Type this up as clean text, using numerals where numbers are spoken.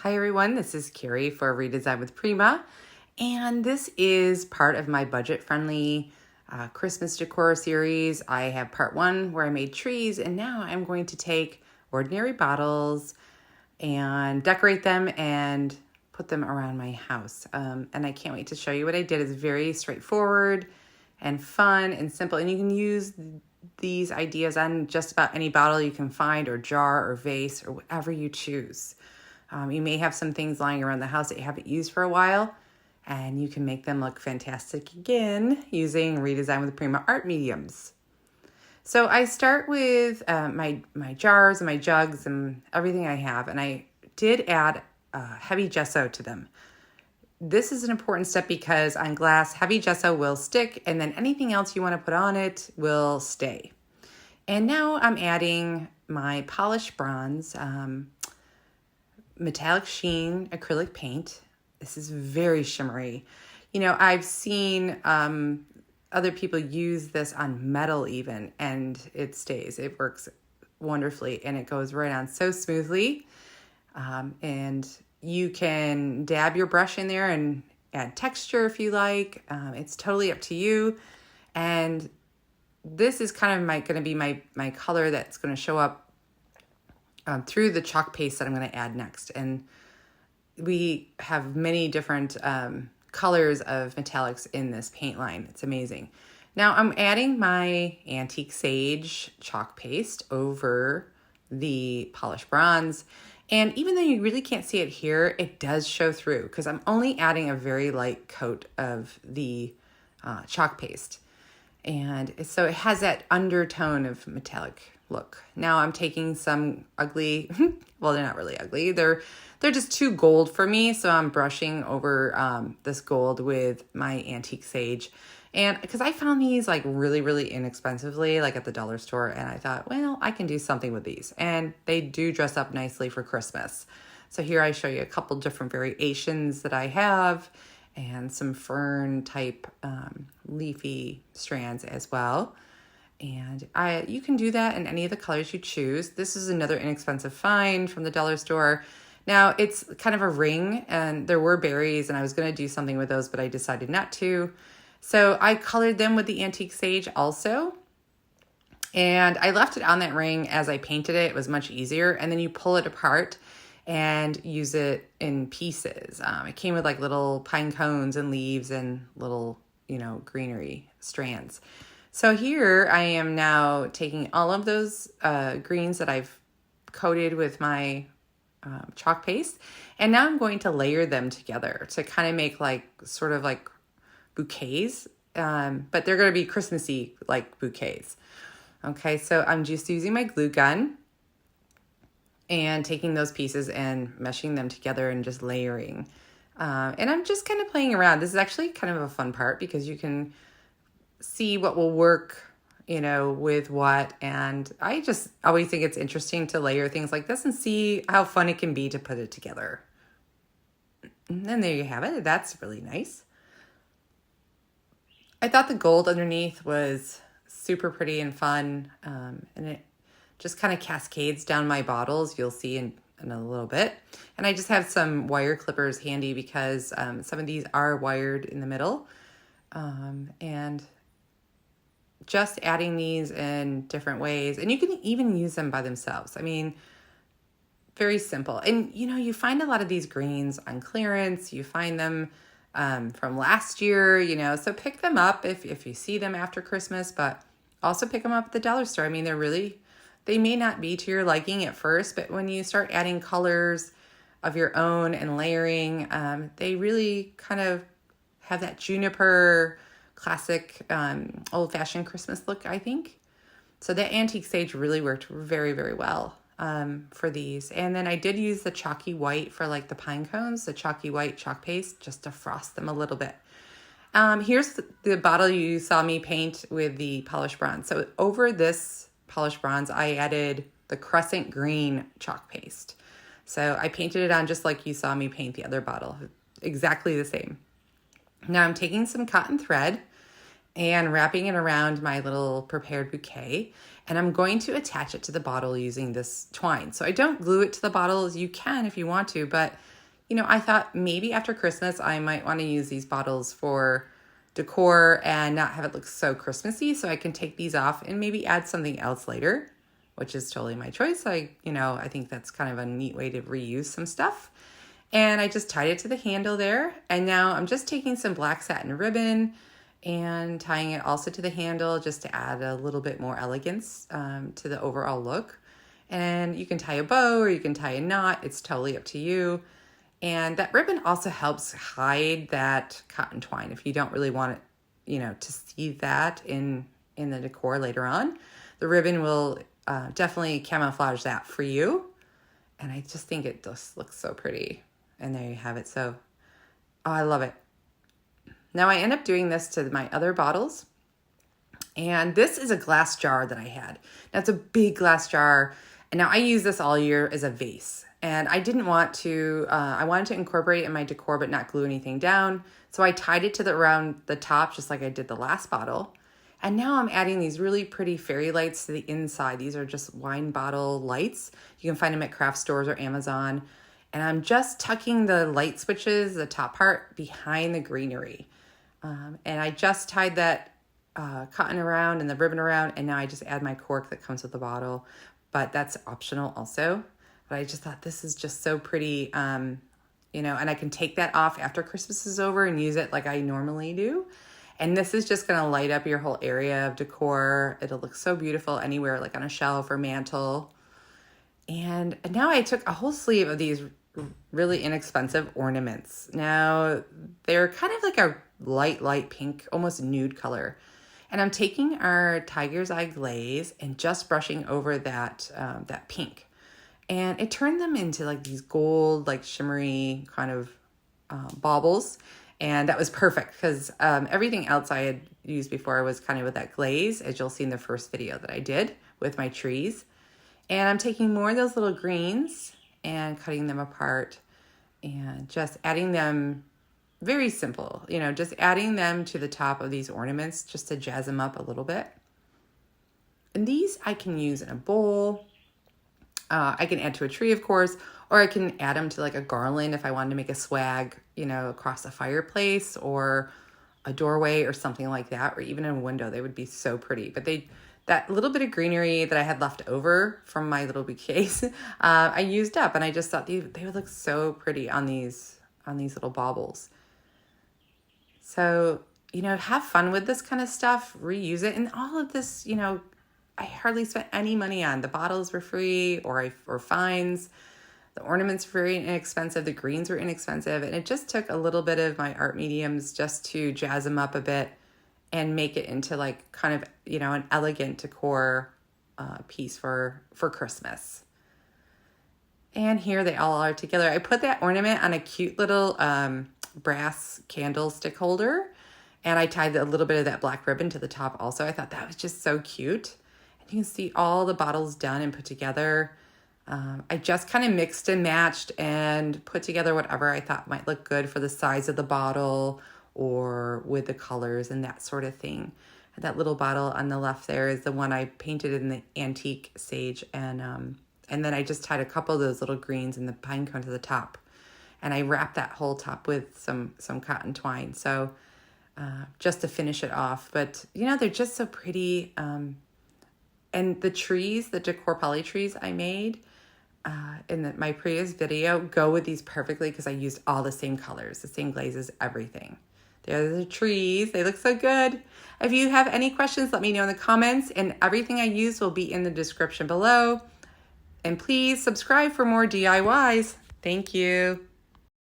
Hi everyone, this is Carrie for Redesign with Prima, and this is part of my budget-friendly Christmas decor series. I have part one where I made trees, and now I'm going to take ordinary bottles and decorate them and put them around my house. And I can't wait to show you what I did. It's very straightforward and fun and simple, and you can use these ideas on just about any bottle you can find, or jar, or vase, or whatever you choose. You may have some things lying around the house that you haven't used for a while, and you can make them look fantastic again using Redesign with Prima art mediums. So I start with my jars and my jugs and everything I have, and I did add heavy gesso to them. This is an important step because on glass, heavy gesso will stick, and then anything else you want to put on it will stay. And now I'm adding my polished bronze metallic sheen acrylic paint. This is very shimmery. You know, I've seen other people use this on metal even, and it stays. It works wonderfully, and it goes right on so smoothly. And you can dab your brush in there and add texture if you like. It's totally up to you. And this is kind of going to be my color that's going to show up through the chalk paste that I'm going to add next. And we have many different colors of metallics in this paint line. It's amazing. Now I'm adding my antique sage chalk paste over the polished bronze. And even though you really can't see it here, it does show through because I'm only adding a very light coat of the chalk paste. And so it has that undertone of metallic look. Now I'm taking some ugly, well, they're not really ugly. They're just too gold for me. So I'm brushing over this gold with my antique sage. And because I found these like really, really inexpensively, like at the dollar store. And I thought, well, I can do something with these. And they do dress up nicely for Christmas. So here I show you a couple different variations that I have and some fern type leafy strands as well. And you can do that in any of the colors you choose. This is another inexpensive find from the dollar store. Now it's kind of a ring, and there were berries, and I was going to do something with those, but I decided not to. So I colored them with the antique sage also. And I left it on that ring as I painted it. It was much easier. And then you pull it apart and use it in pieces. It came with like little pine cones and leaves and little, greenery strands. So here I am now taking all of those greens that I've coated with my chalk paste, and now I'm going to layer them together to kind of make sort of like bouquets, but they're going to be Christmassy like bouquets. Okay, so I'm just using my glue gun and taking those pieces and meshing them together and just layering. And I'm just kind of playing around. This is actually kind of a fun part because you can see what will work, with what. And I just always think it's interesting to layer things like this and see how fun it can be to put it together. And there you have it. That's really nice. I thought the gold underneath was super pretty and fun. And it just kind of cascades down my bottles. You'll see in a little bit. And I just have some wire clippers handy because some of these are wired in the middle. And just adding these in different ways. And you can even use them by themselves. I mean, very simple. And, you find a lot of these greens on clearance. You find them from last year, so pick them up if you see them after Christmas, but also pick them up at the dollar store. I mean, they may not be to your liking at first, but when you start adding colors of your own and layering, they really kind of have that juniper classic old-fashioned Christmas look, I think. So that antique sage really worked very, very well for these. And then I did use the chalky white for like the pine cones, the chalky white chalk paste, just to frost them a little bit. Here's the bottle you saw me paint with the polished bronze. So over this polished bronze, I added the crescent green chalk paste. So I painted it on just like you saw me paint the other bottle, exactly the same. Now I'm taking some cotton thread and wrapping it around my little prepared bouquet, and I'm going to attach it to the bottle using this twine. So I don't glue it to the bottle. You can if you want to, but you know, I thought maybe after Christmas, I might want to use these bottles for decor and not have it look so Christmassy. So I can take these off and maybe add something else later, which is totally my choice. I think that's kind of a neat way to reuse some stuff. And I just tied it to the handle there. And now I'm just taking some black satin ribbon and tying it also to the handle just to add a little bit more elegance to the overall look. And you can tie a bow or you can tie a knot. It's totally up to you. And that ribbon also helps hide that cotton twine if you don't really want it, to see that in the decor later on. The ribbon will definitely camouflage that for you. And I just think it just looks so pretty. And there you have it. So, I love it. Now I end up doing this to my other bottles. And this is a glass jar that I had. Now it's a big glass jar. And now I use this all year as a vase. And I didn't want to, I wanted to incorporate it in my decor, but not glue anything down. So I tied it to around the top, just like I did the last bottle. And now I'm adding these really pretty fairy lights to the inside. These are just wine bottle lights. You can find them at craft stores or Amazon. And I'm just tucking the light switches, the top part, behind the greenery. And I just tied that cotton around and the ribbon around. And now I just add my cork that comes with the bottle. But that's optional also. But I just thought this is just so pretty, and I can take that off after Christmas is over and use it like I normally do. And this is just going to light up your whole area of decor. It'll look so beautiful anywhere, like on a shelf or mantle. And now I took a whole sleeve of these really inexpensive ornaments. Now, they're kind of like a light pink, almost nude color. And I'm taking our Tiger's Eye Glaze and just brushing over that pink. And it turned them into like these gold, like shimmery kind of baubles. And that was perfect because everything else I had used before was kind of with that glaze, as you'll see in the first video that I did with my trees. And I'm taking more of those little greens and cutting them apart and just adding them, very simple, just adding them to the top of these ornaments just to jazz them up a little bit. And these I can use in a bowl. I can add to a tree, of course, or I can add them to like a garland if I wanted to make a swag, across a fireplace or a doorway or something like that, or even in a window. They would be so pretty. But that little bit of greenery that I had left over from my little bouquets, I used up, and I just thought they would look so pretty on these little baubles. So, have fun with this kind of stuff, reuse it, and all of this, I hardly spent any money on. The bottles were free or fines. The ornaments were very inexpensive. The greens were inexpensive. And it just took a little bit of my art mediums just to jazz them up a bit and make it into like kind of, an elegant decor piece for Christmas. And here they all are together. I put that ornament on a cute little brass candlestick holder. And I tied a little bit of that black ribbon to the top also. I thought that was just so cute. You can see all the bottles done and put together. I just kind of mixed and matched and put together whatever I thought might look good for the size of the bottle or with the colors and that sort of thing. And that little bottle on the left there is the one I painted in the antique sage. And then I just tied a couple of those little greens and the pine cone to the top. And I wrapped that whole top with some cotton twine. So just to finish it off. But, they're just so pretty. And the trees, the decor poly trees I made in my previous video go with these perfectly because I used all the same colors, the same glazes, everything. They're the trees. They look so good. If you have any questions, let me know in the comments. And everything I use will be in the description below. And please subscribe for more DIYs. Thank you.